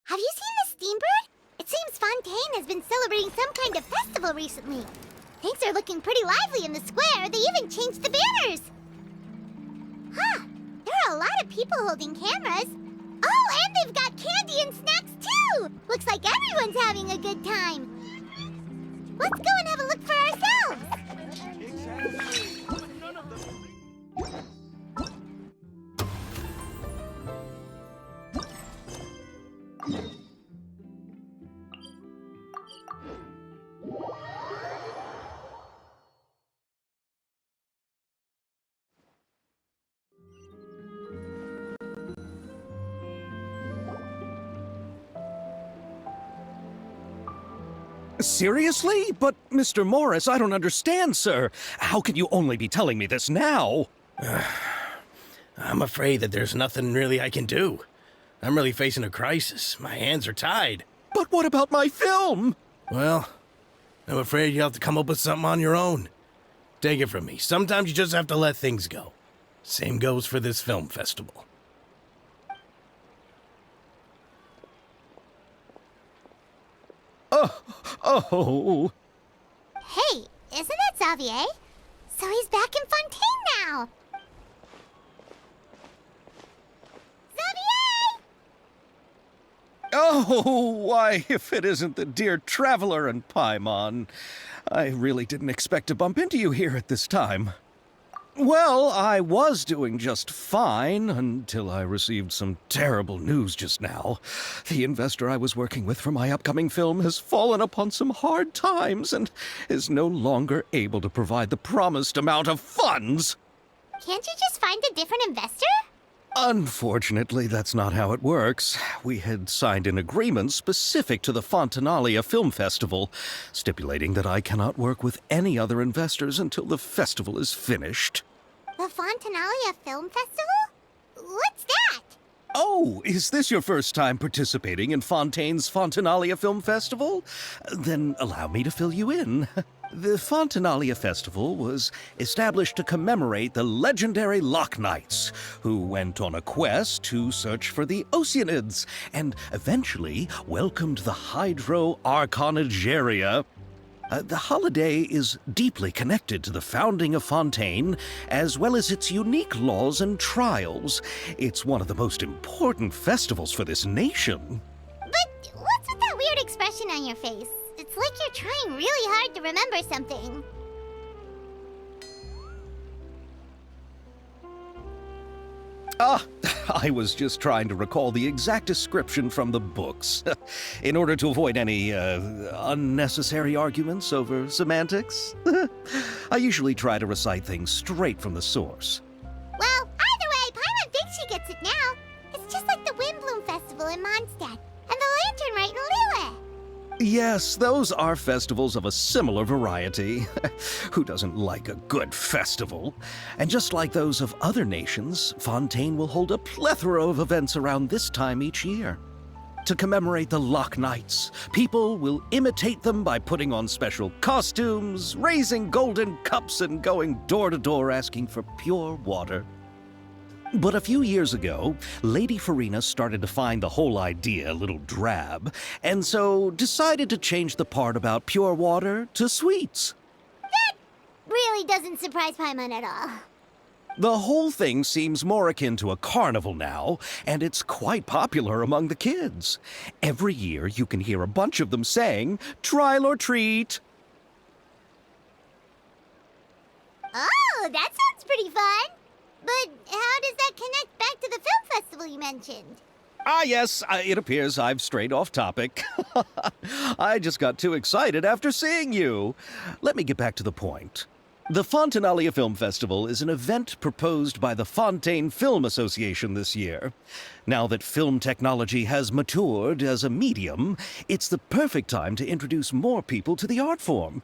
Have you seen the Steambird? It seems Fontaine has been celebrating some kind of festival recently. Things are looking pretty lively in the square. They even changed the banners. Huh. There are a lot of people holding cameras. Oh, and they've got candy and snacks too! Looks like everyone's having a good time. Let's go and have a look for ourselves. Seriously? But, Mr. Morris, I don't understand, sir. How can you only be telling me this now? I'm afraid that there's nothing really I can do. I'm really facing a crisis. My hands are tied. But what about my film? Well, I'm afraid you'll have to come up with something on your own. Take it from me. Sometimes you just have to let things go. Same goes for this film festival. Oh. Hey, isn't that Xavier? So he's back in Fontaine now. Xavier! Oh, why, if it isn't the dear Traveler and Paimon. I really didn't expect to bump into you here at this time. Well, I was doing just fine until I received some terrible news just now. The investor I was working with for my upcoming film has fallen upon some hard times and is no longer able to provide the promised amount of funds. Can't you just find a different investor? Unfortunately, that's not how it works. We had signed an agreement specific to the Fontaine Film Festival, stipulating that I cannot work with any other investors until the festival is finished. The Fontaine Film Festival? What's that? Oh, is this your first time participating in Fontaine's Fontaine Film Festival? Then allow me to fill you in. The Fontaine Festival was established to commemorate the legendary Loch Knights, who went on a quest to search for the Oceanids, and eventually welcomed the Hydro Archonigeria. The holiday is deeply connected to the founding of Fontaine, as well as its unique laws and trials. It's one of the most important festivals for this nation. But what's with that weird expression on your face? It's like you're trying really hard to remember something. I was just trying to recall the exact description from the books, in order to avoid any unnecessary arguments over semantics. I usually try to recite things straight from the source. Well, either way, Paimon thinks she gets it now. It's just like the Windbloom Festival in Mondstadt, and the Lantern Rite in Lille. Yes, those are festivals of a similar variety. Who doesn't like a good festival? And just like those of other nations, Fontaine will hold a plethora of events around this time each year. To commemorate the Loch Knights, people will imitate them by putting on special costumes, raising golden cups, and going door to door asking for pure water. But a few years ago, Lady Furina started to find the whole idea a little drab, and so decided to change the part about pure water to sweets. That really doesn't surprise Paimon at all. The whole thing seems more akin to a carnival now, and it's quite popular among the kids. Every year you can hear a bunch of them saying, "Trial or treat." Oh, that sounds pretty fun. But how does that connect back to the film festival you mentioned? Yes, it appears I've strayed off topic. I just got too excited after seeing you. Let me get back to the point. The Fontaine Film Festival is an event proposed by the Fontaine Film Association this year. Now that film technology has matured as a medium, it's the perfect time to introduce more people to the art form.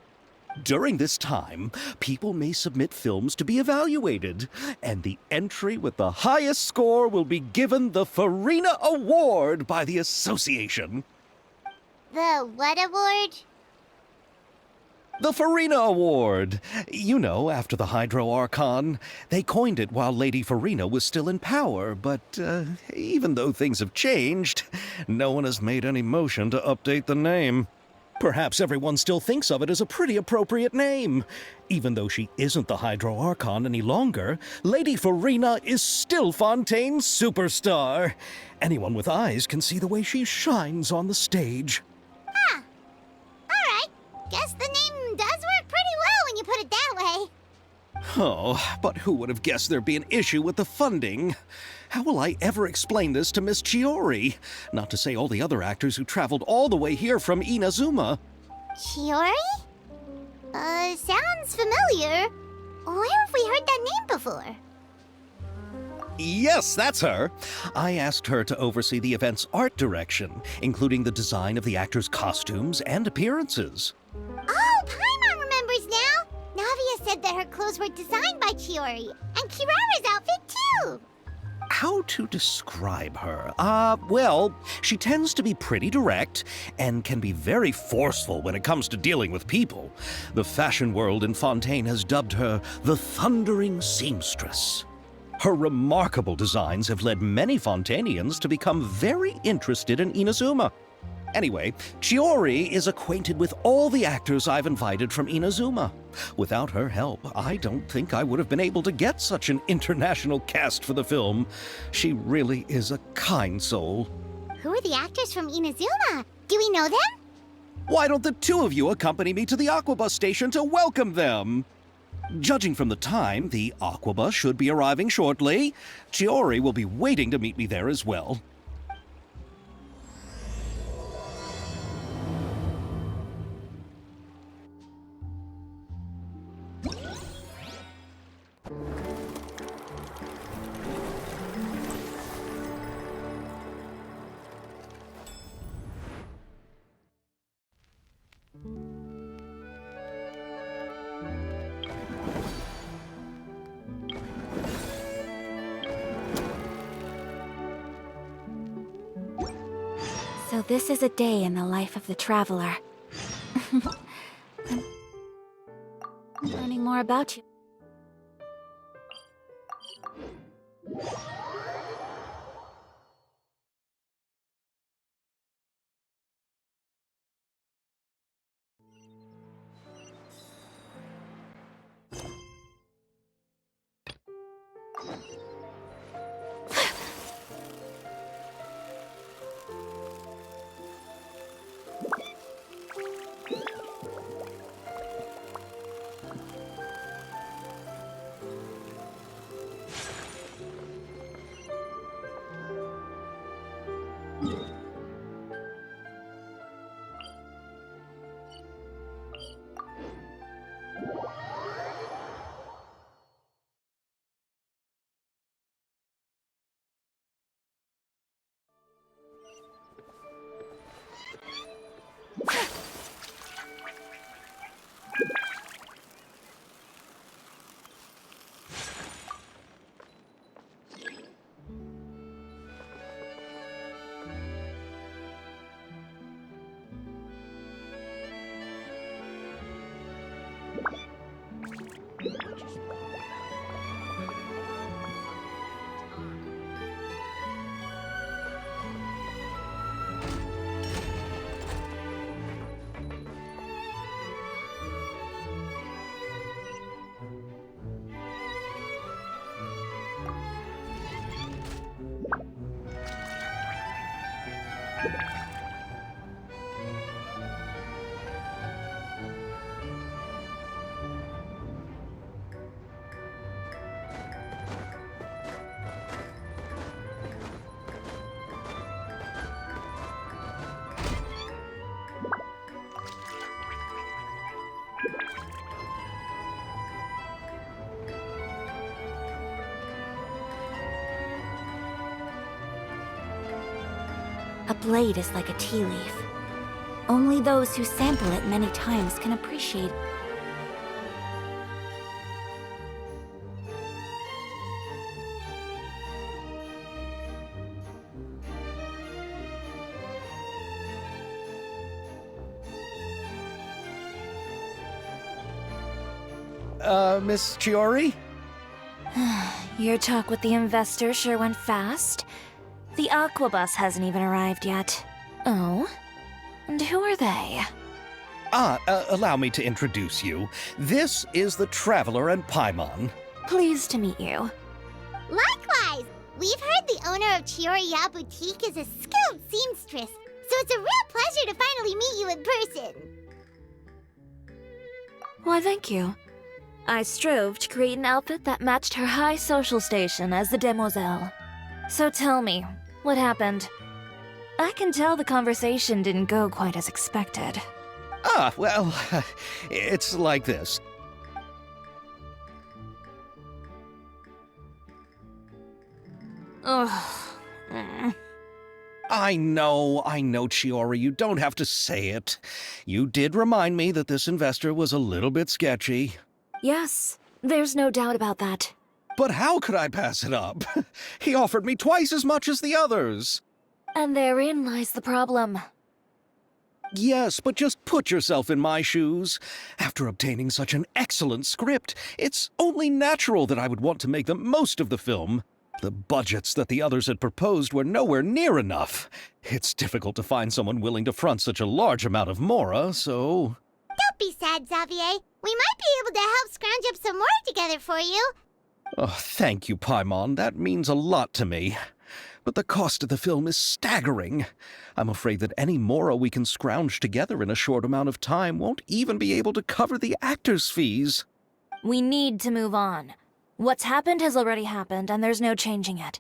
During this time, people may submit films to be evaluated, and the entry with the highest score will be given the Furina Award by the association. The what award? The Furina Award! You know, after the Hydro Archon. They coined it while Lady Furina was still in power, but even though things have changed, no one has made any motion to update the name. Perhaps everyone still thinks of it as a pretty appropriate name. Even though she isn't the Hydro Archon any longer, Lady Furina is still Fontaine's superstar. Anyone with eyes can see the way she shines on the stage. Huh. Alright. Guess the name does work pretty well when you put it that way. Oh, but who would have guessed there'd be an issue with the funding? How will I ever explain this to Miss Chiori? Not to say all the other actors who traveled all the way here from Inazuma. Chiori? Sounds familiar. Where have we heard that name before? Yes, that's her. I asked her to oversee the event's art direction, including the design of the actors' costumes and appearances. Oh, Paimon remembers now! Navia said that her clothes were designed by Chiori, and Kirara's outfit too! How to describe her? Well, she tends to be pretty direct and can be very forceful when it comes to dealing with people. The fashion world in Fontaine has dubbed her the Thundering Seamstress. Her remarkable designs have led many Fontainians to become very interested in Inazuma. Anyway, Chiori is acquainted with all the actors I've invited from Inazuma. Without her help, I don't think I would have been able to get such an international cast for the film. She really is a kind soul. Who are the actors from Inazuma? Do we know them? Why don't the two of you accompany me to the Aquabus station to welcome them? Judging from the time, the Aquabus should be arriving shortly. Chiori will be waiting to meet me there as well. So this is a day in the life of the traveler. I'm learning more about you. A blade is like a tea leaf. Only those who sample it many times can appreciate it. Miss Chiori? Your talk with the investor sure went fast. The Aquabus hasn't even arrived yet. Oh? And who are they? Allow me to introduce you. This is the Traveler and Paimon. Pleased to meet you. Likewise! We've heard the owner of Chiori Boutique is a skilled seamstress, so it's a real pleasure to finally meet you in person. Why, thank you. I strove to create an outfit that matched her high social station as the demoiselle. So tell me, what happened? I can tell the conversation didn't go quite as expected. Well, it's like this. Ugh. I know, Chiori, you don't have to say it. You did remind me that this investor was a little bit sketchy. Yes, there's no doubt about that. But how could I pass it up? He offered me twice as much as the others. And therein lies the problem. Yes, but just put yourself in my shoes. After obtaining such an excellent script, it's only natural that I would want to make the most of the film. The budgets that the others had proposed were nowhere near enough. It's difficult to find someone willing to front such a large amount of mora, so... Don't be sad, Xavier. We might be able to help scrounge up some more together for you. Oh, thank you, Paimon. That means a lot to me. But the cost of the film is staggering. I'm afraid that any mora we can scrounge together in a short amount of time won't even be able to cover the actors' fees. We need to move on. What's happened has already happened, and there's no changing it.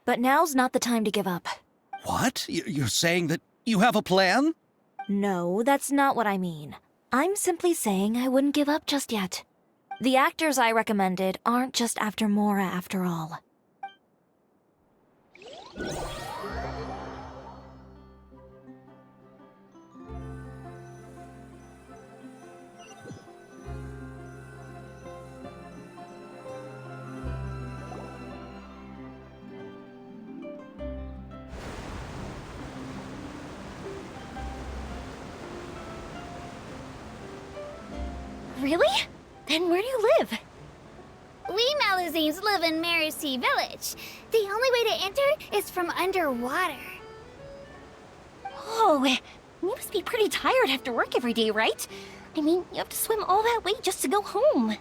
But now's not the time to give up. What? You're saying that you have a plan? No, that's not what I mean. I'm simply saying I wouldn't give up just yet. The actors I recommended aren't just after mora after all. Really? Then where do you live? We Malazines live in Mercy Village. The only way to enter is from underwater. Oh, you must be pretty tired after work every day, right? I mean, you have to swim all that way just to go home.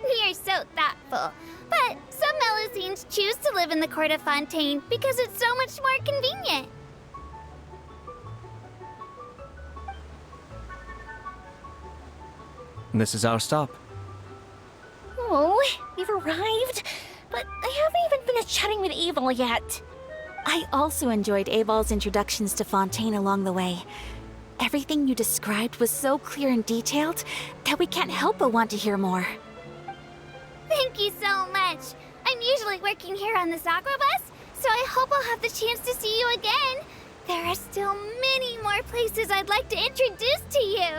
We are so thoughtful. But some Malazines choose to live in the court of Fontaine because it's so much more convenient. This is our stop. Oh, we've arrived. But I haven't even finished chatting with Abel yet. I also enjoyed Aval's introductions to Fontaine along the way. Everything you described was so clear and detailed that we can't help but want to hear more. Thank you so much. I'm usually working here on this aqua bus, so I hope I'll have the chance to see you again. There are still many more places I'd like to introduce to you.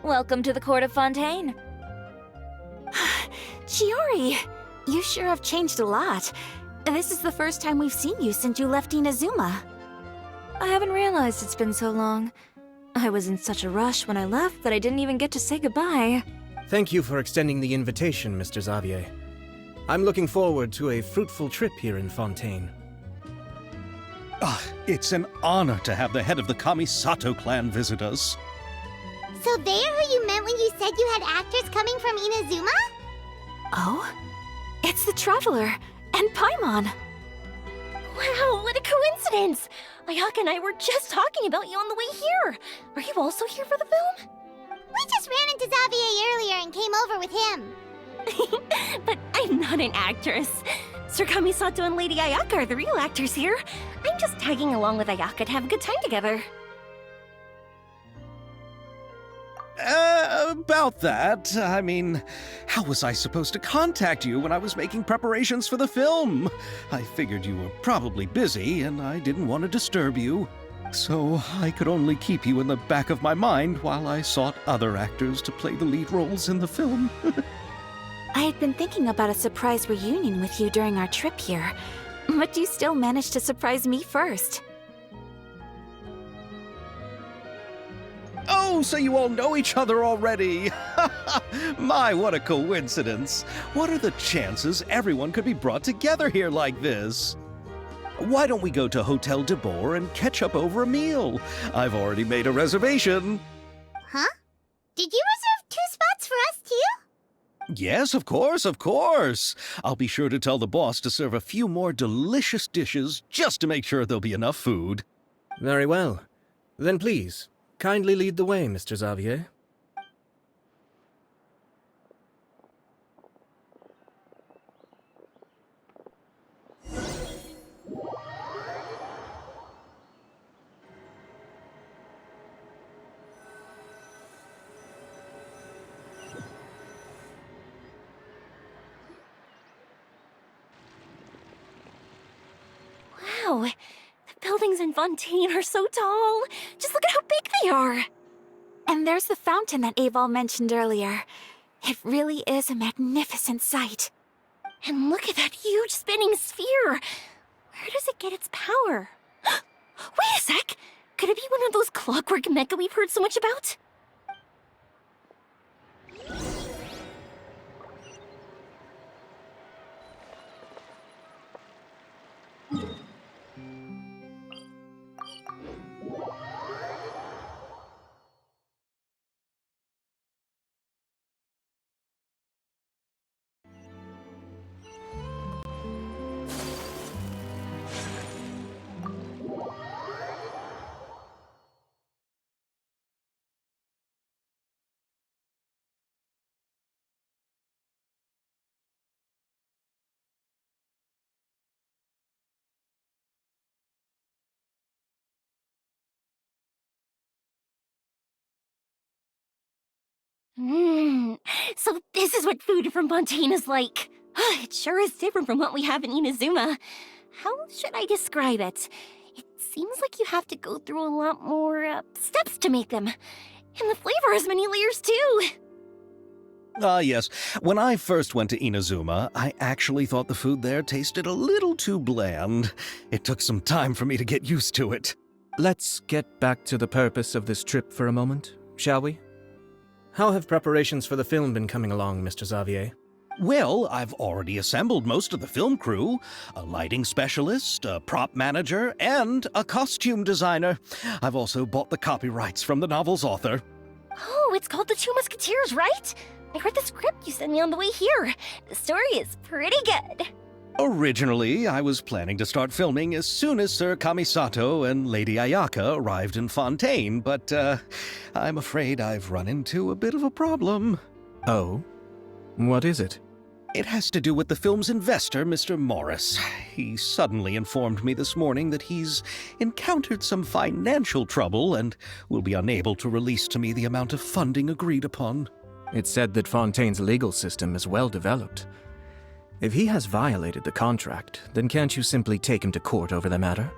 Welcome to the court of Fontaine. Chiori, you sure have changed a lot. This is the first time we've seen you since you left Inazuma. I haven't realized it's been so long. I was in such a rush when I left that I didn't even get to say goodbye. Thank you for extending the invitation, Mr. Xavier. I'm looking forward to a fruitful trip here in Fontaine. It's an honor to have the head of the Kamisato clan visit us. So they're who you meant when you said you had actors coming from Inazuma? Oh? It's the Traveler and Paimon. Wow, what a coincidence! Ayaka and I were just talking about you on the way here. Are you also here for the film? We just ran into Xavier earlier and came over with him. But I'm not an actress. Sir Kamisato and Lady Ayaka are the real actors here. I'm just tagging along with Ayaka to have a good time together. About that, I mean, how was I supposed to contact you when I was making preparations for the film? I figured you were probably busy, and I didn't want to disturb you. So I could only keep you in the back of my mind while I sought other actors to play the lead roles in the film. I had been thinking about a surprise reunion with you during our trip here, But you still managed to surprise me first. Oh, so you all know each other already! My, what a coincidence! What are the chances everyone could be brought together here like this? Why don't we go to Hotel de Boer and catch up over a meal? I've already made a reservation. Huh? Did you reserve 2 spots for us too? Yes, of course, of course. I'll be sure to tell the boss to serve a few more delicious dishes just to make sure there'll be enough food. Very well. Then please, kindly lead the way, Mr. Xavier. Wow, the buildings in Fontaine are so tall. Just look at how big they are. And there's the fountain that Aval mentioned earlier. It really is a magnificent sight. And look at that huge spinning sphere. Where does it get its power? Wait a sec! Could it be one of those clockwork mecha we've heard so much about? So this is what food from Fontaine is like. It sure is different from what we have in Inazuma. How should I describe it? It seems like you have to go through a lot more steps to make them. And the flavor has many layers too. Yes. When I first went to Inazuma, I actually thought the food there tasted a little too bland. It took some time for me to get used to it. Let's get back to the purpose of this trip for a moment, shall we? How have preparations for the film been coming along, Mr. Xavier? Well, I've already assembled most of the film crew, a lighting specialist, a prop manager, and a costume designer. I've also bought the copyrights from the novel's author. Oh, it's called The Two Musketeers, right? I read the script you sent me on the way here. The story is pretty good. Originally, I was planning to start filming as soon as Sir Kamisato and Lady AYAKA arrived in Fontaine, but I'm afraid I've run into a bit of a problem. Oh? What is it? It has to do with the film's investor, Mr. Morris. He suddenly informed me this morning that he's encountered some financial trouble and will be unable to release to me the amount of funding agreed upon. It's said that Fontaine's legal system is well developed. If he has violated the contract, then can't you simply take him to court over the matter?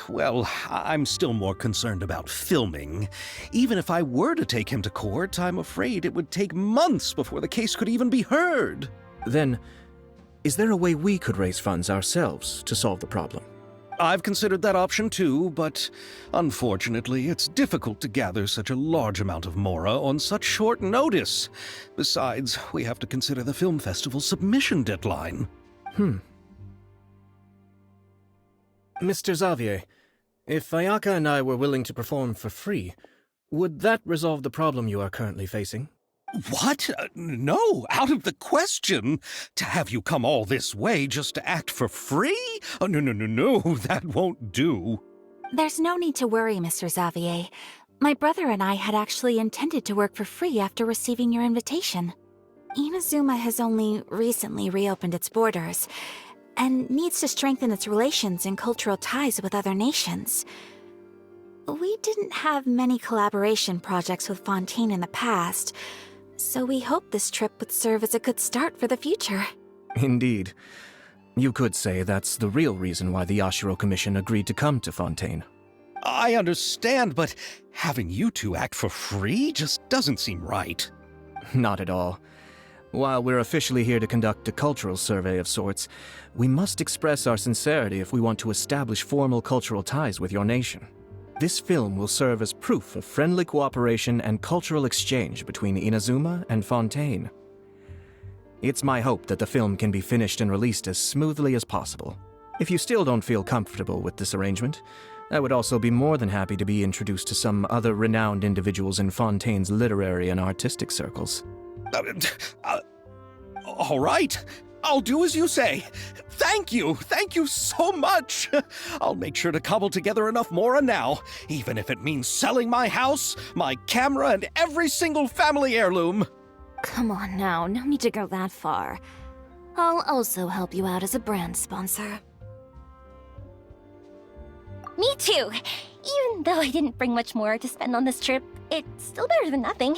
Well, I'm still more concerned about filming. Even if I were to take him to court, I'm afraid it would take months before the case could even be heard. Then, is there a way we could raise funds ourselves to solve the problem? I've considered that option too, but unfortunately, it's difficult to gather such a large amount of mora on such short notice. Besides, we have to consider the film festival's submission deadline. Mr. Xavier, if Ayaka and I were willing to perform for free, would that resolve the problem you are currently facing? What? No, out of the question. To have you come all this way just to act for free? Oh, no, that won't do. There's no need to worry, Mr. Xavier. My brother and I had actually intended to work for free after receiving your invitation. Inazuma has only recently reopened its borders, and needs to strengthen its relations and cultural ties with other nations. We didn't have many collaboration projects with Fontaine in the past, so we hoped this trip would serve as a good start for the future. Indeed. You could say that's the real reason why the Yashiro Commission agreed to come to Fontaine. I understand, but having you two act for free just doesn't seem right. Not at all. While we're officially here to conduct a cultural survey of sorts, we must express our sincerity if we want to establish formal cultural ties with your nation. This film will serve as proof of friendly cooperation and cultural exchange between Inazuma and Fontaine. It's my hope that the film can be finished and released as smoothly as possible. If you still don't feel comfortable with this arrangement, I would also be more than happy to be introduced to some other renowned individuals in Fontaine's literary and artistic circles. All right. I'll do as you say. Thank you so much. I'll make sure to cobble together enough mora now, even if it means selling my house, my camera, and every single family heirloom. Come on now, no need to go that far. I'll also help you out as a brand sponsor. Me too. Even though I didn't bring much more to spend on this trip, it's still better than nothing.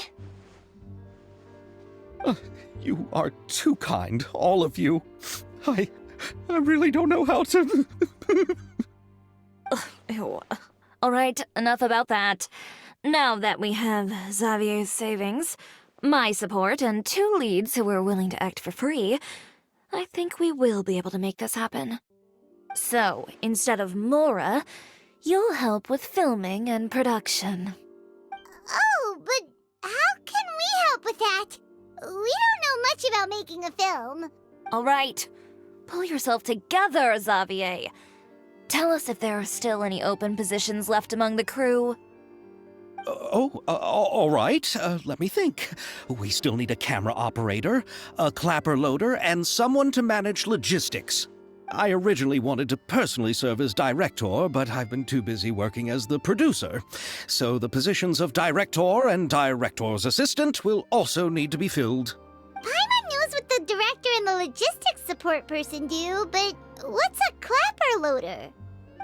You are too kind, all of you. I really don't know how to... Ew. Alright, enough about that. Now that we have Xavier's savings, my support, and 2 leads who are willing to act for free, I think we will be able to make this happen. So, instead of Mora, you'll help with filming and production. Oh, but how can we help with that? We don't know much about making a film. Alright, pull yourself together, Xavier. Tell us if there are still any open positions left among the crew. All right. Let me think. We still need a camera operator, a clapper loader, and someone to manage logistics. I originally wanted to personally serve as director, but I've been too busy working as the producer. So the positions of director and director's assistant will also need to be filled. Paimon knows what the director and the logistics support person do, but what's a clapper loader?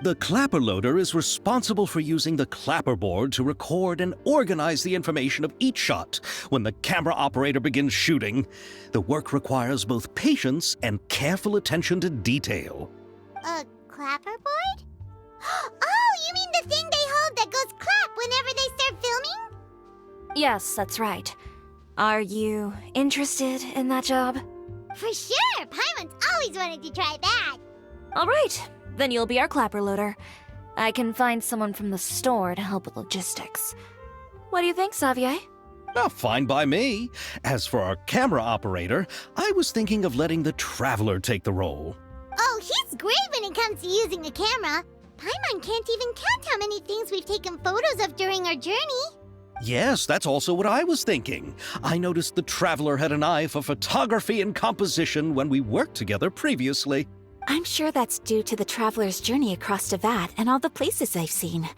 The clapper loader is responsible for using the clapperboard to record and organize the information of each shot when the camera operator begins shooting. The work requires both patience and careful attention to detail. A clapperboard? Oh, you mean the thing they hold that goes clap whenever they start filming? Yes, that's right. Are you interested in that job? For sure! Paimon's always wanted to try that. Alright, then you'll be our clapper loader. I can find someone from the store to help with logistics. What do you think, Xavier? Fine by me. As for our camera operator, I was thinking of letting the Traveler take the role. Oh, he's great when it comes to using a camera. Paimon can't even count how many things we've taken photos of during our journey. Yes, that's also what I was thinking. I noticed the Traveler had an eye for photography and composition when we worked together previously. I'm sure that's due to the traveler's journey across Teyvat and all the places they've seen.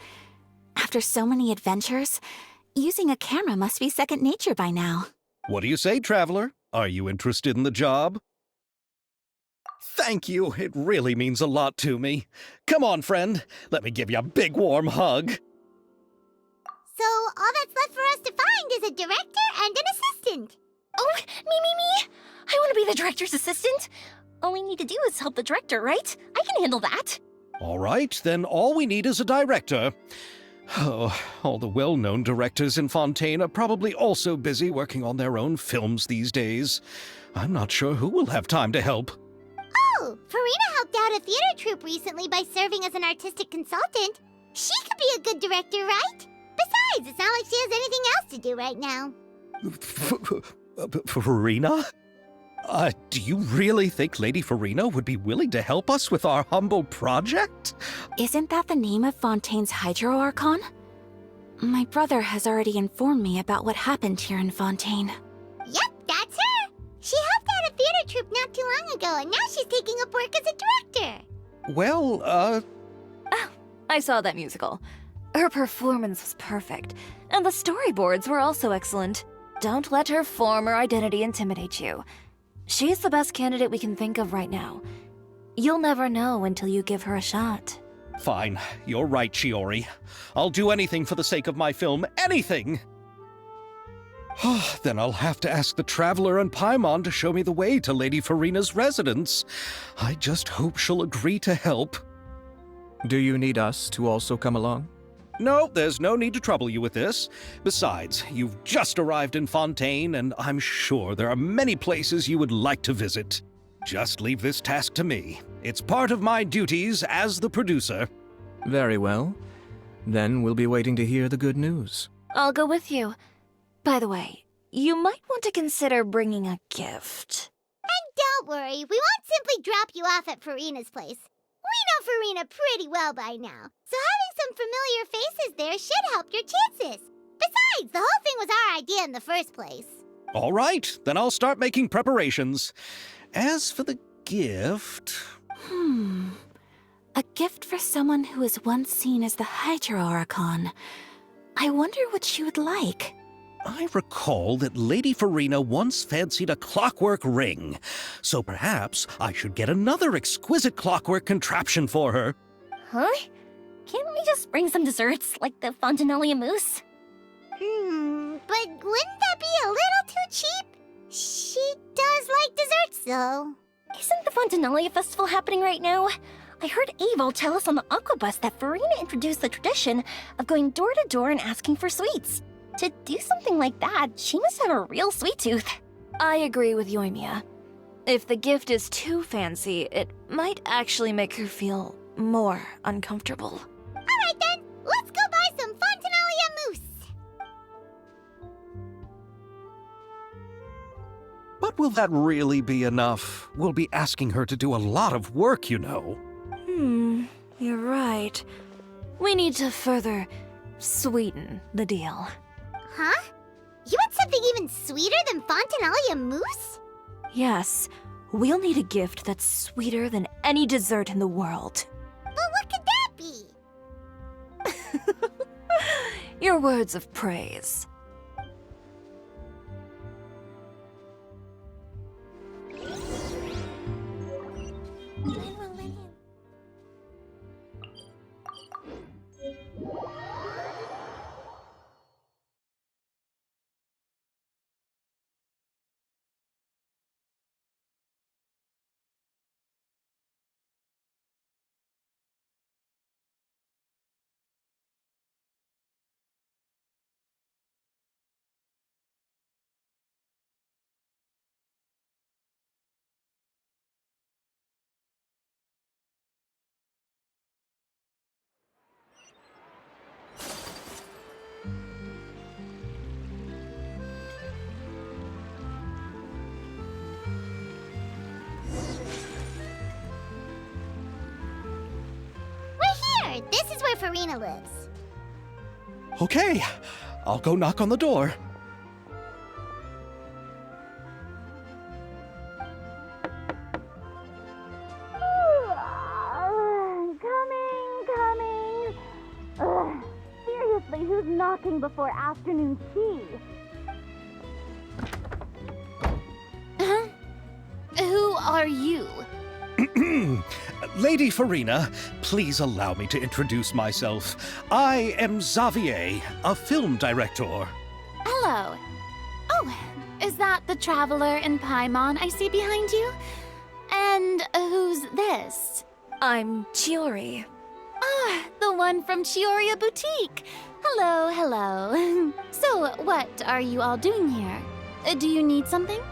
After so many adventures, using a camera must be second nature by now. What do you say, Traveler? Are you interested in the job? Thank you. It really means a lot to me. Come on, friend. Let me give you a big warm hug. So all that's left for us to find is a director and an assistant. Oh, me! I want to be the director's assistant. All we need to do is help the director, right? I can handle that. All right, then all we need is a director. Oh, all the well-known directors in Fontaine are probably also busy working on their own films these days. I'm not sure who will have time to help. Oh, Furina helped out a theater troupe recently by serving as an artistic consultant. She could be a good director, right? Besides, it's not like she has anything else to do right now. Furina? Do you really think Lady Furina would be willing to help us with our humble project? Isn't that the name of Fontaine's Hydro Archon? My brother has already informed me about what happened here in Fontaine. Yep, that's her. She helped out a theater troupe not too long ago, and now she's taking up work as a director. Well, Oh, I saw that musical. Her performance was perfect, and the storyboards were also excellent. Don't let her former identity intimidate you. She's the best candidate we can think of right now. You'll never know until you give her a shot. Fine. You're right, Chiori. I'll do anything for the sake of my film. Anything! Then I'll have to ask the Traveler and Paimon to show me the way to Lady Furina's residence. I just hope she'll agree to help. Do you need us to also come along? No, there's no need to trouble you with this. Besides, you've just arrived in Fontaine, and I'm sure there are many places you would like to visit. Just leave this task to me. It's part of my duties as the producer. Very well. Then we'll be waiting to hear the good news. I'll go with you. By the way, you might want to consider bringing a gift. And don't worry, we won't simply drop you off at Furina's place. We know Furina pretty well by now, so having some familiar faces there should help your chances. Besides, the whole thing was our idea in the first place. All right, then I'll start making preparations. As for the gift... A gift for someone who was once seen as the Hydra Archon. I wonder what she would like. I recall that Lady Furina once fancied a clockwork ring, so perhaps I should get another exquisite clockwork contraption for her. Huh? Can't we just bring some desserts, like the Fontaine mousse? But wouldn't that be a little too cheap? She does like desserts, though. Isn't the Fontaine festival happening right now? I heard Abel tell us on the Aquabus that Furina introduced the tradition of going door to door and asking for sweets. To do something like that, she must have a real sweet tooth. I agree with yoimiya. If the gift is too fancy, it might actually make her feel more uncomfortable. All right, then. Let's go buy some Fontaine mousse. But will that really be enough? We'll be asking her to do a lot of work, you know. You're right. We need to further sweeten the deal. Huh? You want something even sweeter than Fontaine mousse? Yes, we'll need a gift that's sweeter than any dessert in the world. But what could that be? Your words of praise. This is where Furina lives. Okay, I'll go knock on the door. Coming. Seriously, who's knocking before afternoon tea? Who are you? Lady Furina, please allow me to introduce myself. I am Xavier, a film director. Hello. Oh, is that the traveler in Paimon I see behind you? And who's this? I'm Chiori. Ah, the one from Chioria Boutique. Hello, hello. So, what are you all doing here? Do you need something?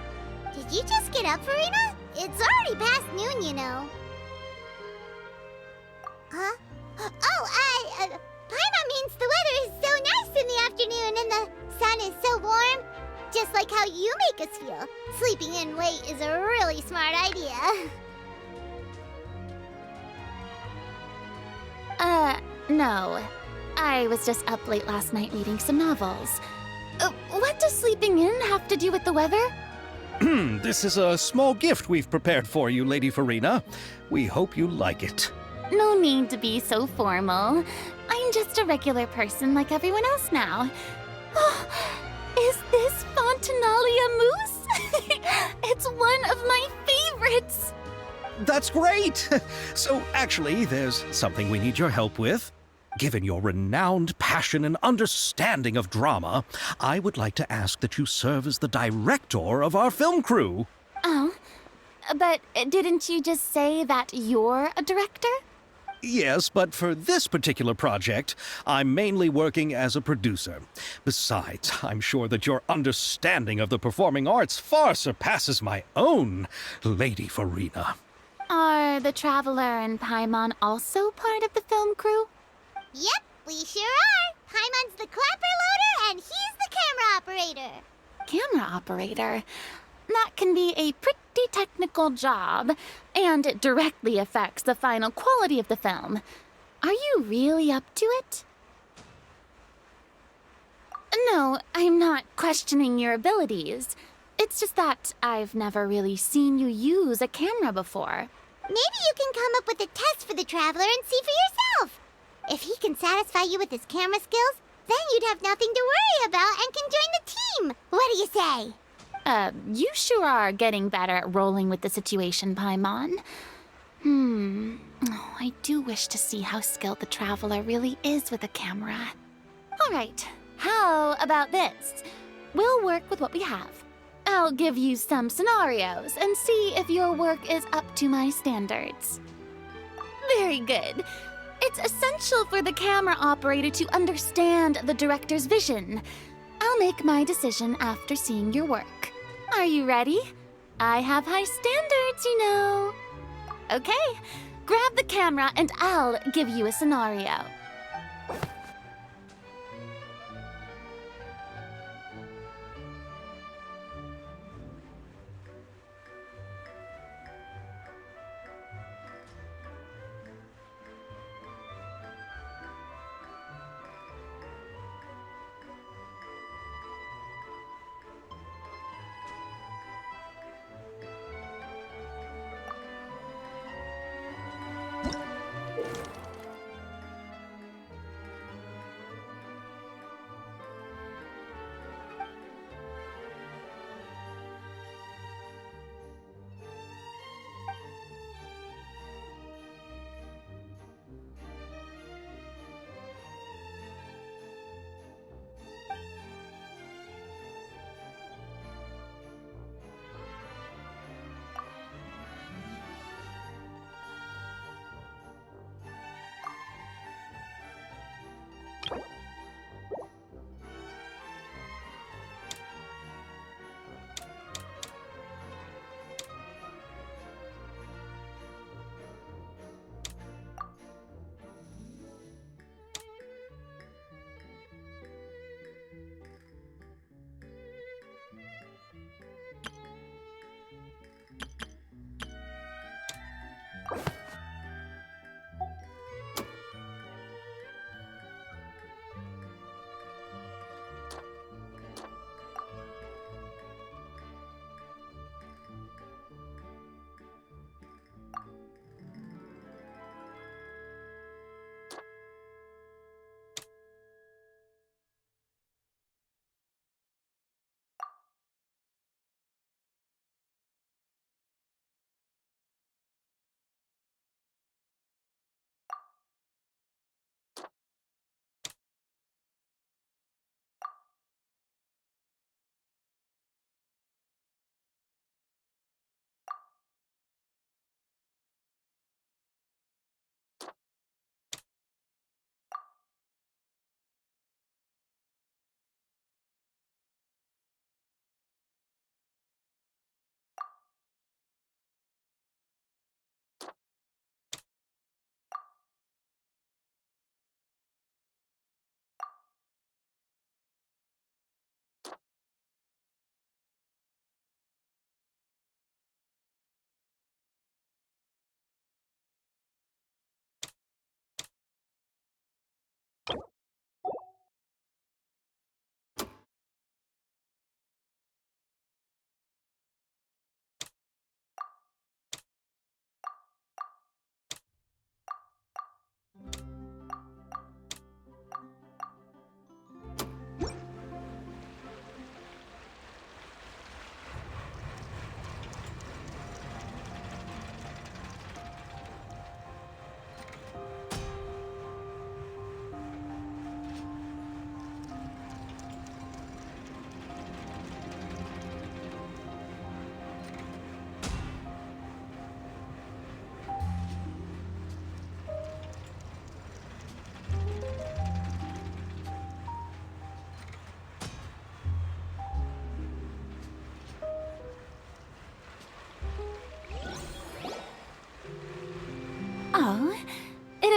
Did you just get up, Furina? It's already past noon, you know. Huh? Oh, Paimon means the weather is so nice in the afternoon and the sun is so warm. Just like how you make us feel. Sleeping in late is a really smart idea. No. I was just up late last night reading some novels. What does sleeping in have to do with the weather? This is a small gift we've prepared for you, Lady Furina. We hope you like it. No need to be so formal. I'm just a regular person like everyone else now. Oh, is this Fontaine mousse? It's one of my favorites. That's great! So, actually, there's something we need your help with. Given your renowned passion and understanding of drama, I would like to ask that you serve as the director of our film crew. Oh, but didn't you just say that you're a director? Yes, but for this particular project, I'm mainly working as a producer. Besides, I'm sure that your understanding of the performing arts far surpasses my own, Lady Furina. Are the Traveler and Paimon also part of the film crew? Yep, we sure are. Paimon's the clapper loader, and he's the camera operator. Camera operator? That can be a pretty technical job, and it directly affects the final quality of the film. Are you really up to it? No, I'm not questioning your abilities. It's just that I've never really seen you use a camera before. Maybe you can come up with a test for the Traveler and see for yourself. If he can satisfy you with his camera skills, then you'd have nothing to worry about and can join the team. What do you say? You sure are getting better at rolling with the situation, Paimon. Oh, I do wish to see how skilled the Traveler really is with a camera. All right, how about this? We'll work with what we have. I'll give you some scenarios and see if your work is up to my standards. Very good. It's essential for the camera operator to understand the director's vision. I'll make my decision after seeing your work. Are you ready? I have high standards, you know. Okay, grab the camera and I'll give you a scenario.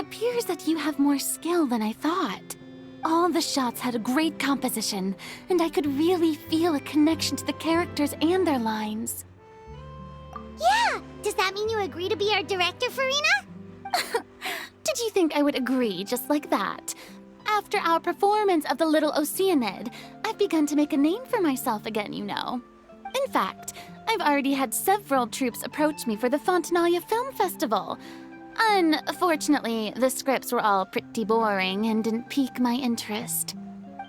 appears that you have more skill than I thought. All the shots had a great composition, and I could really feel a connection to the characters and their lines. Yeah! Does that mean you agree to be our director, Furina? Did you think I would agree just like that? After our performance of The Little Oceanid, I've begun to make a name for myself again, you know. In fact, I've already had several troops approach me for the Fontaine Film Festival. Unfortunately, the scripts were all pretty boring and didn't pique my interest.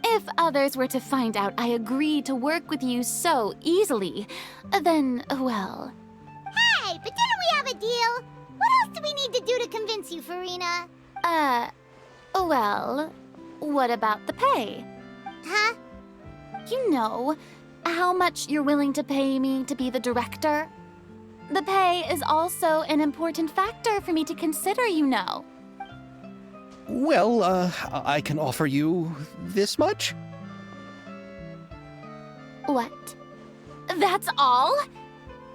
If others were to find out I agreed to work with you so easily, then, well... Hey, but didn't we have a deal? What else do we need to do to convince you, Furina? Well, what about the pay? Huh? You know, how much you're willing to pay me to be the director? The pay is also an important factor for me to consider, you know. Well, I can offer you this much? What? That's all?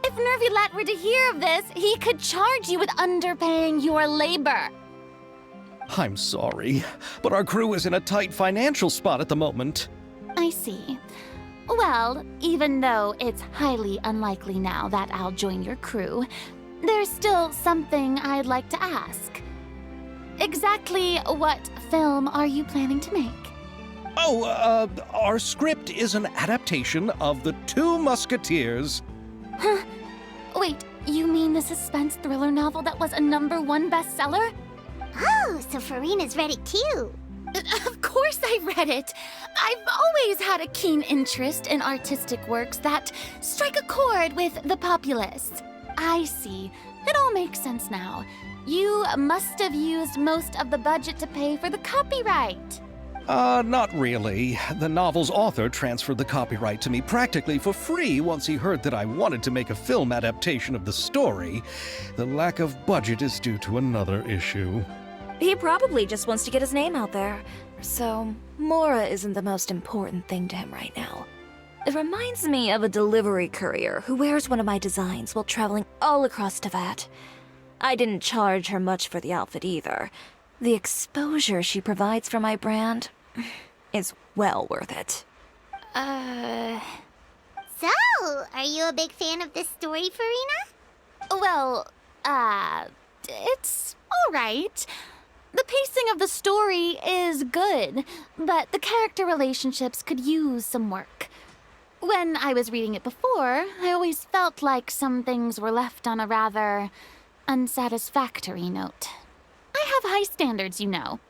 If Nervilat were to hear of this, he could charge you with underpaying your labor. I'm sorry, but our crew is in a tight financial spot at the moment. I see. Well, even though it's highly unlikely now that I'll join your crew, there's still something I'd like to ask. Exactly what film are you planning to make? Oh, our script is an adaptation of The Two Musketeers. Huh? Wait, you mean the suspense thriller novel that was a #1 bestseller? Oh, so Furina's read it too. Of course I read it. I've always had a keen interest in artistic works that strike a chord with the populace. I see. It all makes sense now. You must have used most of the budget to pay for the copyright. Not really. The novel's author transferred the copyright to me practically for free once he heard that I wanted to make a film adaptation of the story. The lack of budget is due to another issue. He probably just wants to get his name out there. So, Mora isn't the most important thing to him right now. It reminds me of a delivery courier who wears one of my designs while traveling all across Teyvat. I didn't charge her much for the outfit either. The exposure she provides for my brand is well worth it. So, are you a big fan of this story, Furina? Well, it's all right. The pacing of the story is good, but the character relationships could use some work. When I was reading it before, I always felt like some things were left on a rather unsatisfactory note. I have high standards, you know.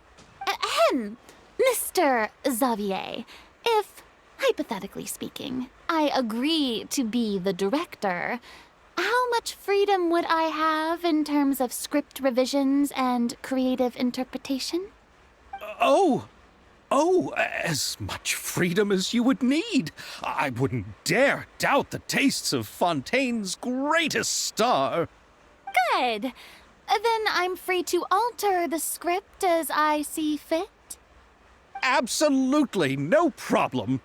Ahem, Mr. Xavier, if, hypothetically speaking, I agree to be the director, how much freedom would I have in terms of script revisions and creative interpretation? Oh, as much freedom as you would need. I wouldn't dare doubt the tastes of Fontaine's greatest star. Good. Then I'm free to alter the script as I see fit? Absolutely, no problem.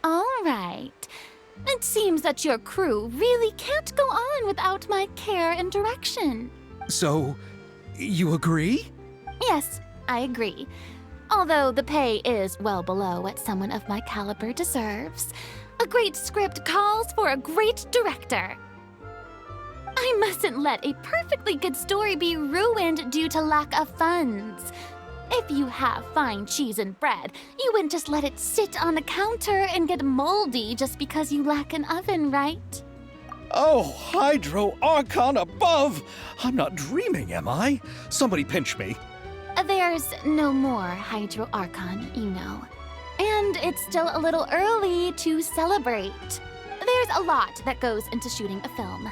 All right. It seems that your crew really can't go on without my care and direction. So, you agree? Yes, I agree. Although the pay is well below what someone of my caliber deserves, a great script calls for a great director. I mustn't let a perfectly good story be ruined due to lack of funds. If you have fine cheese and bread, you wouldn't just let it sit on a counter and get moldy just because you lack an oven, right? Oh, Hydro Archon above! I'm not dreaming, am I? Somebody pinch me. There's no more Hydro Archon, you know. And it's still a little early to celebrate. There's a lot that goes into shooting a film.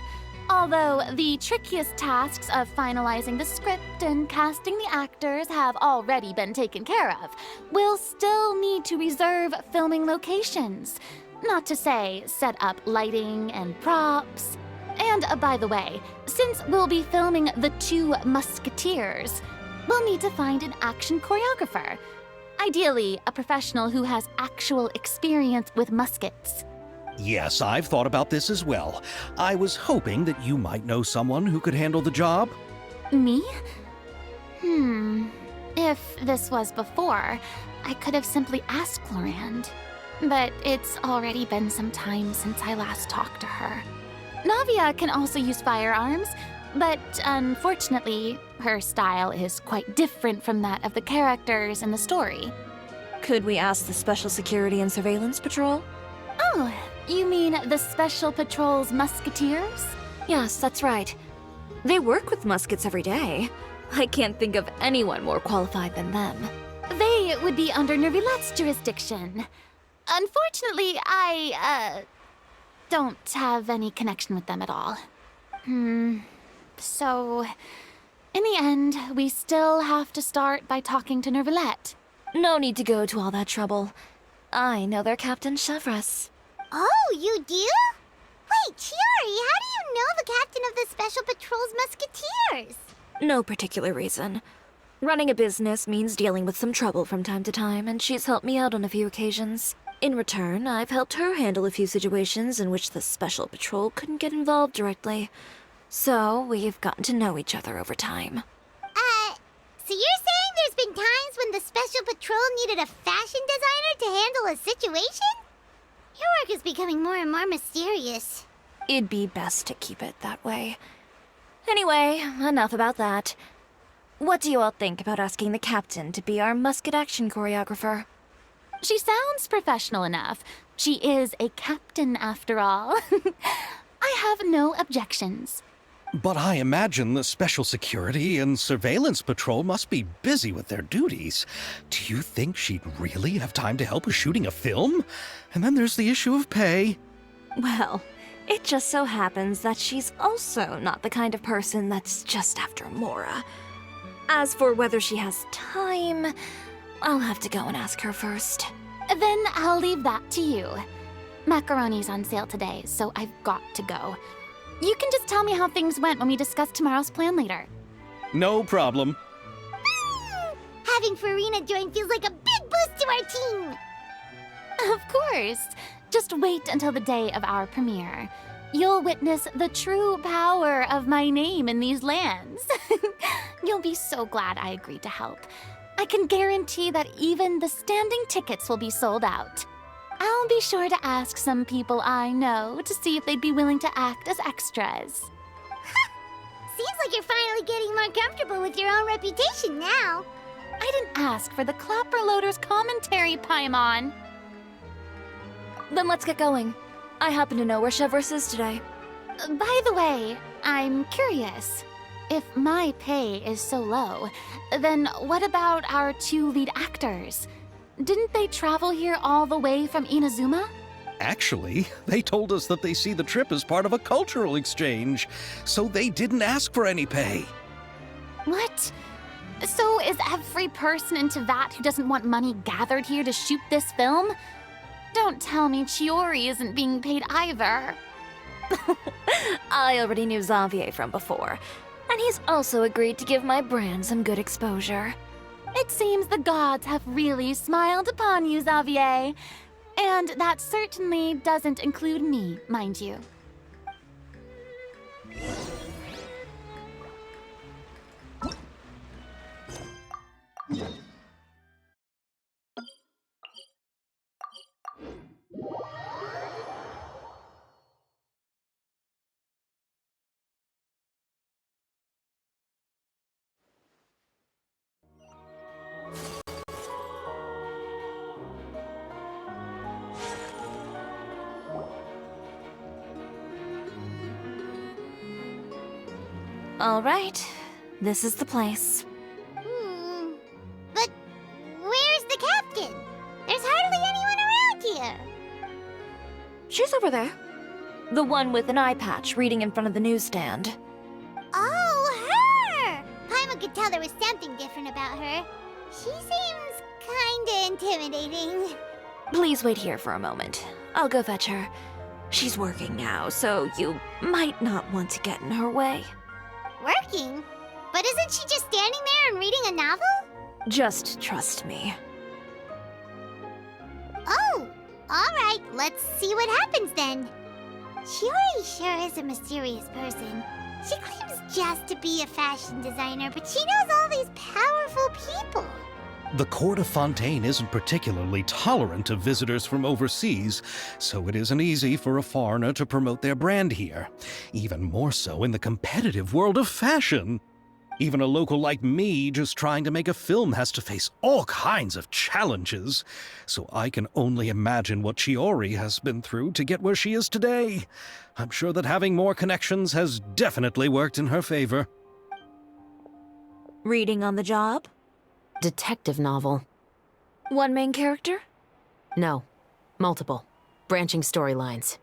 Although the trickiest tasks of finalizing the script and casting the actors have already been taken care of, we'll still need to reserve filming locations. Not to say set up lighting and props. And by the way, since we'll be filming The Two Musketeers, we'll need to find an action choreographer. Ideally, a professional who has actual experience with muskets. Yes, I've thought about this as well. I was hoping that you might know someone who could handle the job. Me? If this was before, I could have simply asked Glorand. But it's already been some time since I last talked to her. Navia can also use firearms, but unfortunately, her style is quite different from that of the characters in the story. Could we ask the Special Security and Surveillance Patrol? Oh, you mean the Special Patrol's Musketeers? Yes, that's right. They work with muskets every day. I can't think of anyone more qualified than them. They would be under Nervilette's jurisdiction. Unfortunately, I don't have any connection with them at all. So, in the end, we still have to start by talking to Nervilette. No need to go to all that trouble. I know their Captain Chevres. Oh, you do? Wait, Chiori, how do you know the captain of the Special Patrol's Musketeers? No particular reason. Running a business means dealing with some trouble from time to time, and she's helped me out on a few occasions. In return, I've helped her handle a few situations in which the Special Patrol couldn't get involved directly. So, we've gotten to know each other over time. So you're saying there's been times when the Special Patrol needed a fashion designer to handle a situation? Your work is becoming more and more mysterious. It'd be best to keep it that way. Anyway, enough about that. What do you all think about asking the captain to be our musket action choreographer? She sounds professional enough. She is a captain, after all. I have no objections. But I imagine the Special Security and Surveillance Patrol must be busy with their duties. Do you think she'd really have time to help with shooting a film? And then there's the issue of pay. Well, it just so happens that she's also not the kind of person that's just after Mora. As for whether she has time, I'll have to go and ask her first. Then I'll leave that to you. Macaroni's on sale today, so I've got to go. You can just tell me how things went when we discuss tomorrow's plan later. No problem. Having Furina join feels like a big boost to our team. Of course. Just wait until the day of our premiere. You'll witness the true power of my name in these lands. You'll be so glad I agreed to help. I can guarantee that even the standing tickets will be sold out. I'll be sure to ask some people I know to see if they'd be willing to act as extras. Seems like you're finally getting more comfortable with your own reputation now. I didn't ask for the Clapper Loader's commentary, Paimon. Then let's get going. I happen to know where Chevres is today. By the way, I'm curious. If my pay is so low, then what about our two lead actors? Didn't they travel here all the way from Inazuma? Actually, they told us that they see the trip as part of a cultural exchange, so they didn't ask for any pay. What? So is every person in Teyvat who doesn't want money gathered here to shoot this film? Don't tell me Chiori isn't being paid either. I already knew Xavier from before, and he's also agreed to give my brand some good exposure. It seems the gods have really smiled upon you, Xavier. And that certainly doesn't include me, mind you. All right, this is the place. But where's the captain? There's hardly anyone around here. She's over there. The one with an eye patch reading in front of the newsstand. Oh, her! Paimon could tell there was something different about her. She seems kinda intimidating. Please wait here for a moment. I'll go fetch her. She's working now, so you might not want to get in her way. Working? But isn't she just standing there and reading a novel? Just trust me. Oh, Alright, let's see what happens then. Chiori sure is a mysterious person. She claims just to be a fashion designer, but she knows all these powerful people. The court of Fontaine isn't particularly tolerant of visitors from overseas, so it isn't easy for a foreigner to promote their brand here. Even more so in the competitive world of fashion. Even a local like me just trying to make a film has to face all kinds of challenges, so I can only imagine what Chiori has been through to get where she is today. I'm sure that having more connections has definitely worked in her favor. Reading on the job? Detective novel. One main character? No. Multiple. Branching storylines.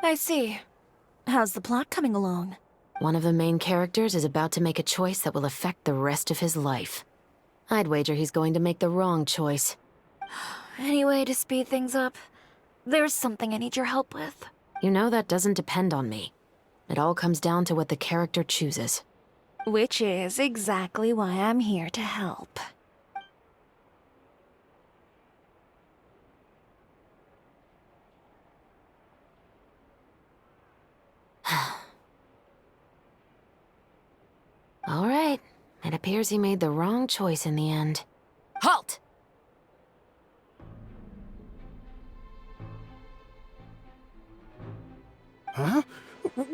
I see. How's the plot coming along? One of the main characters is about to make a choice that will affect the rest of his life. I'd wager he's going to make the wrong choice. Any way to speed things up? There's something I need your help with. You know that doesn't depend on me. It all comes down to what the character chooses. Which is exactly why I'm here to help. All right. It appears he made the wrong choice in the end. Halt! Huh?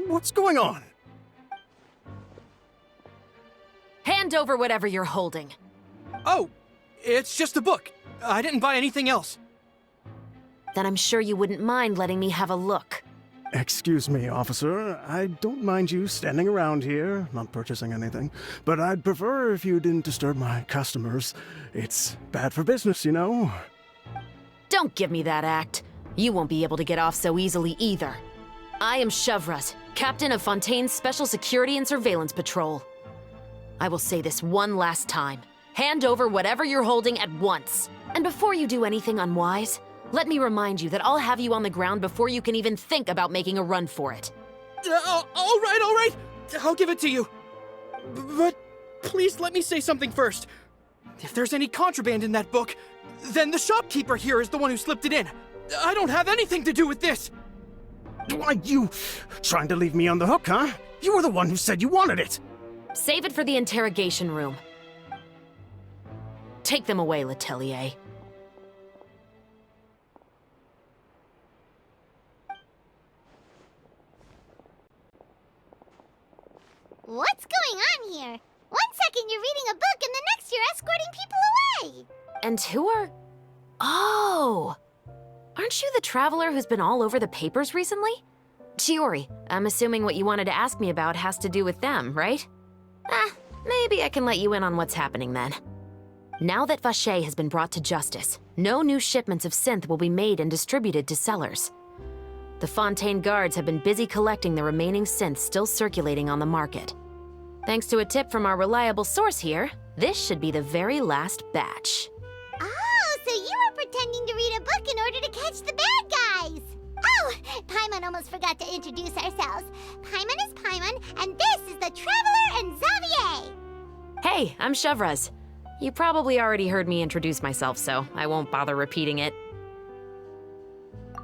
What's going on? Hand over whatever you're holding. Oh, it's just a book. I didn't buy anything else. Then I'm sure you wouldn't mind letting me have a look. Excuse me, officer. I don't mind you standing around here, not purchasing anything, but I'd prefer if you didn't disturb my customers. It's bad for business, you know. Don't give me that act. You won't be able to get off so easily either. I am Chevras, captain of Fontaine's Special Security and Surveillance Patrol. I will say this one last time. Hand over whatever you're holding at once. And before you do anything unwise, let me remind you that I'll have you on the ground before you can even think about making a run for it. All right. I'll give it to you. But please let me say something first. If there's any contraband in that book, then the shopkeeper here is the one who slipped it in. I don't have anything to do with this. Why, you trying to leave me on the hook, huh? You were the one who said you wanted it. Save it for the interrogation room. Take them away, Letelier. What's going on here? 1 second you're reading a book and the next you're escorting people away. And who are... Oh! Aren't you the traveler who's been all over the papers recently? Chiori, I'm assuming what you wanted to ask me about has to do with them, right? Maybe I can let you in on what's happening then. Now that Vache has been brought to justice, no new shipments of synth will be made and distributed to sellers. The Fontaine guards have been busy collecting the remaining synths still circulating on the market. Thanks to a tip from our reliable source here, this should be the very last batch. Oh, so you were pretending to read a book in order to catch the bad guys. Oh, Paimon almost forgot to introduce ourselves. Paimon is Paimon, and this is the Traveler and Xavier. Hey, I'm Chevras. You probably already heard me introduce myself, so I won't bother repeating it.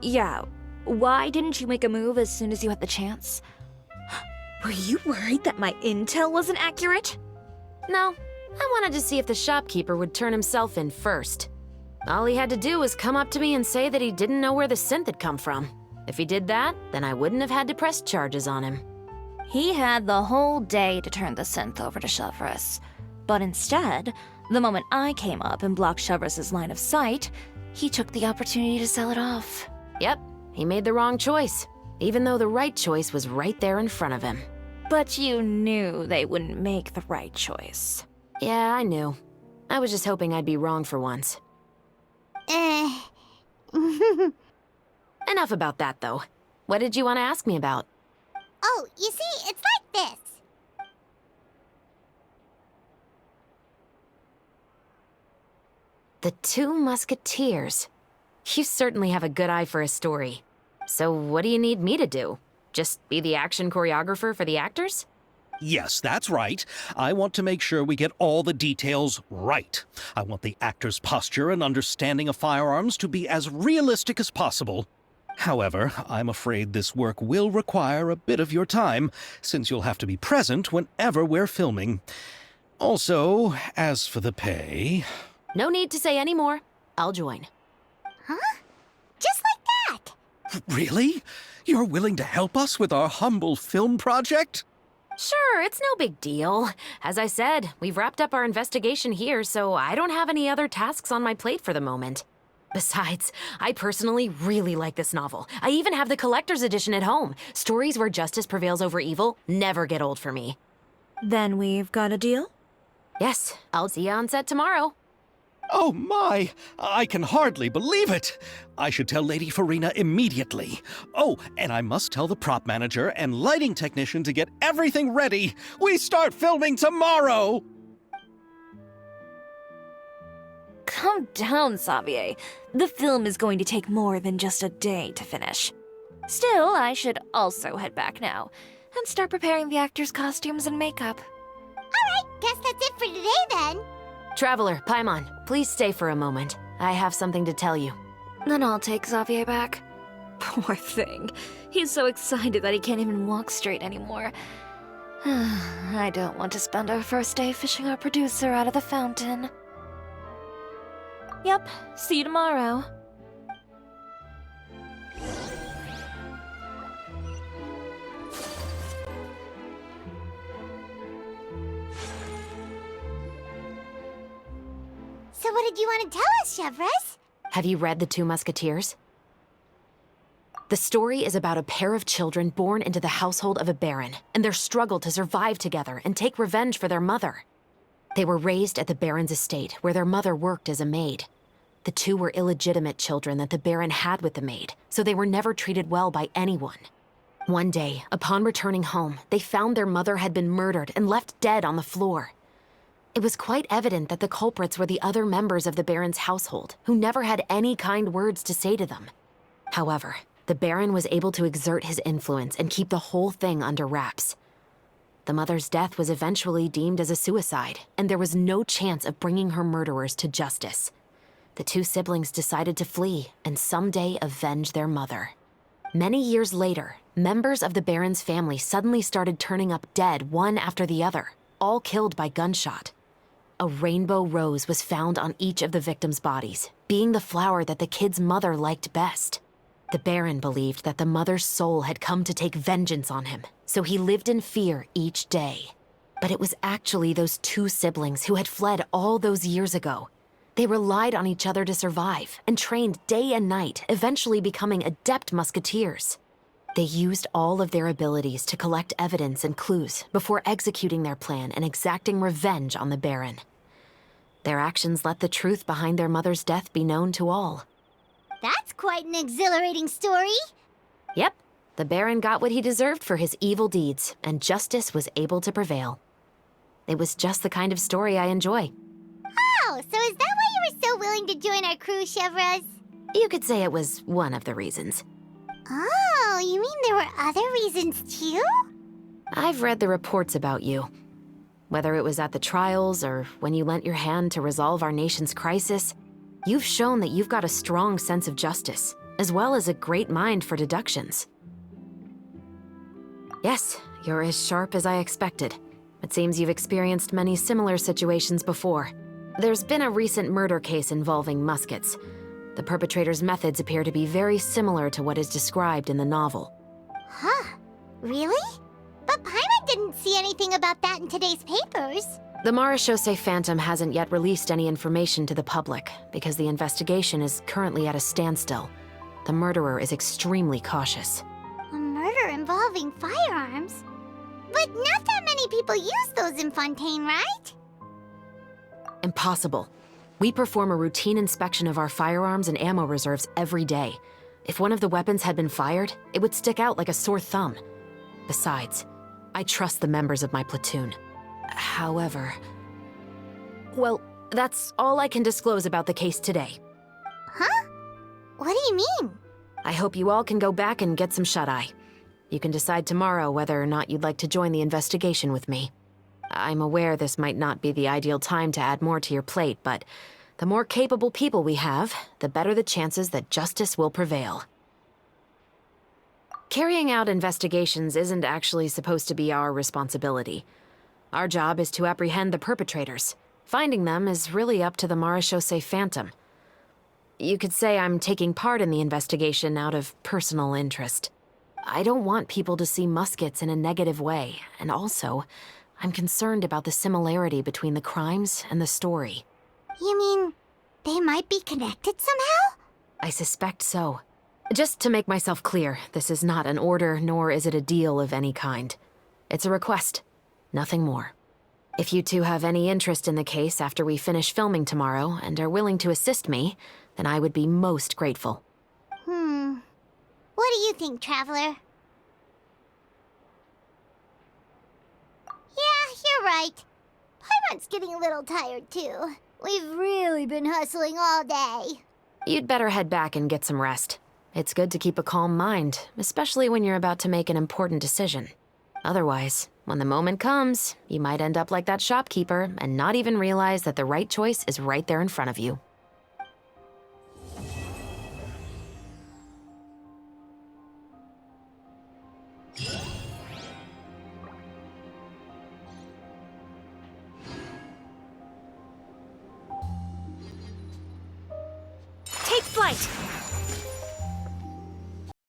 Yeah, why didn't you make a move as soon as you had the chance? Were you worried that my intel wasn't accurate? No, I wanted to see if the shopkeeper would turn himself in first. All he had to do was come up to me and say that he didn't know where the synth had come from. If he did that, then I wouldn't have had to press charges on him. He had the whole day to turn the synth over to Chevras. But instead, the moment I came up and blocked Chevras' line of sight, he took the opportunity to sell it off. Yep, he made the wrong choice, even though the right choice was right there in front of him. But you knew they wouldn't make the right choice. Yeah, I knew. I was just hoping I'd be wrong for once. Enough about that, though. What did you want to ask me about? Oh, you see, it's like this. The Two Musketeers. You certainly have a good eye for a story. So what do you need me to do? Just be the action choreographer for the actors? Yes, that's right. I want to make sure we get all the details right. I want the actor's posture and understanding of firearms to be as realistic as possible. However, I'm afraid this work will require a bit of your time, since you'll have to be present whenever we're filming. Also, as for the pay... No need to say any more. I'll join. Huh? Just like that? Really? You're willing to help us with our humble film project? Sure, it's no big deal. As I said, we've wrapped up our investigation here, so I don't have any other tasks on my plate for the moment. Besides, I personally really like this novel. I even have the collector's edition at home. Stories where justice prevails over evil never get old for me. Then we've got a deal? Yes, I'll see you on set tomorrow. Oh my! I can hardly believe it! I should tell Lady Furina immediately. Oh, and I must tell the prop manager and lighting technician to get everything ready. We start filming tomorrow! Calm down, Xavier. The film is going to take more than just a day to finish. Still, I should also head back now and start preparing the actors' costumes and makeup. Alright, guess that's it for today then. Traveler, Paimon, please stay for a moment. I have something to tell you. Then I'll take Xavier back. Poor thing. He's so excited that he can't even walk straight anymore. I don't want to spend our first day fishing our producer out of the fountain. Yep, see you tomorrow. So what did you want to tell us, Chevres? Have you read The Two Musketeers? The story is about a pair of children born into the household of a baron and their struggle to survive together and take revenge for their mother. They were raised at the baron's estate, where their mother worked as a maid. The two were illegitimate children that the baron had with the maid, so they were never treated well by anyone. One day, upon returning home, they found their mother had been murdered and left dead on the floor. It was quite evident that the culprits were the other members of the baron's household, who never had any kind words to say to them. However, the baron was able to exert his influence and keep the whole thing under wraps. The mother's death was eventually deemed as a suicide, and there was no chance of bringing her murderers to justice. The two siblings decided to flee and someday avenge their mother. Many years later, members of the baron's family suddenly started turning up dead one after the other, all killed by gunshot. A rainbow rose was found on each of the victims' bodies, being the flower that the kid's mother liked best. The baron believed that the mother's soul had come to take vengeance on him, so he lived in fear each day. But it was actually those two siblings who had fled all those years ago. They relied on each other to survive and trained day and night, eventually becoming adept musketeers. They used all of their abilities to collect evidence and clues before executing their plan and exacting revenge on the baron. Their actions let the truth behind their mother's death be known to all. That's quite an exhilarating story. Yep, the baron got what he deserved for his evil deeds, and justice was able to prevail. It was just the kind of story I enjoy. Oh, so is that why you were so willing to join our crew, Chevres? You could say it was one of the reasons. Oh, you mean there were other reasons too? I've read the reports about you. Whether it was at the trials or when you lent your hand to resolve our nation's crisis, you've shown that you've got a strong sense of justice, as well as a great mind for deductions. Yes, you're as sharp as I expected. It seems you've experienced many similar situations before. There's been a recent murder case involving Muskets. The perpetrator's methods appear to be very similar to what is described in the novel. Huh, really? But Paimon didn't see anything about that in today's papers. The Marechaussee Phantom hasn't yet released any information to the public because the investigation is currently at a standstill. The murderer is extremely cautious. A murder involving firearms? But not that many people use those in Fontaine, right? Impossible. We perform a routine inspection of our firearms and ammo reserves every day. If one of the weapons had been fired, it would stick out like a sore thumb. Besides, I trust the members of my platoon. However... Well, that's all I can disclose about the case today. Huh? What do you mean? I hope you all can go back and get some shut-eye. You can decide tomorrow whether or not you'd like to join the investigation with me. I'm aware this might not be the ideal time to add more to your plate, but the more capable people we have, the better the chances that justice will prevail. Carrying out investigations isn't actually supposed to be our responsibility. Our job is to apprehend the perpetrators. Finding them is really up to the Marechaussee Phantom. You could say I'm taking part in the investigation out of personal interest. I don't want people to see Muskets in a negative way, and also, I'm concerned about the similarity between the crimes and the story. You mean they might be connected somehow? I suspect so. Just to make myself clear, this is not an order, nor is it a deal of any kind. It's a request, nothing more. If you two have any interest in the case after we finish filming tomorrow and are willing to assist me, then I would be most grateful. What do you think, Traveler? Yeah, you're right. Paimon's getting a little tired, too. We've really been hustling all day. You'd better head back and get some rest. It's good to keep a calm mind, especially when you're about to make an important decision. Otherwise, when the moment comes, you might end up like that shopkeeper and not even realize that the right choice is right there in front of you. Take flight!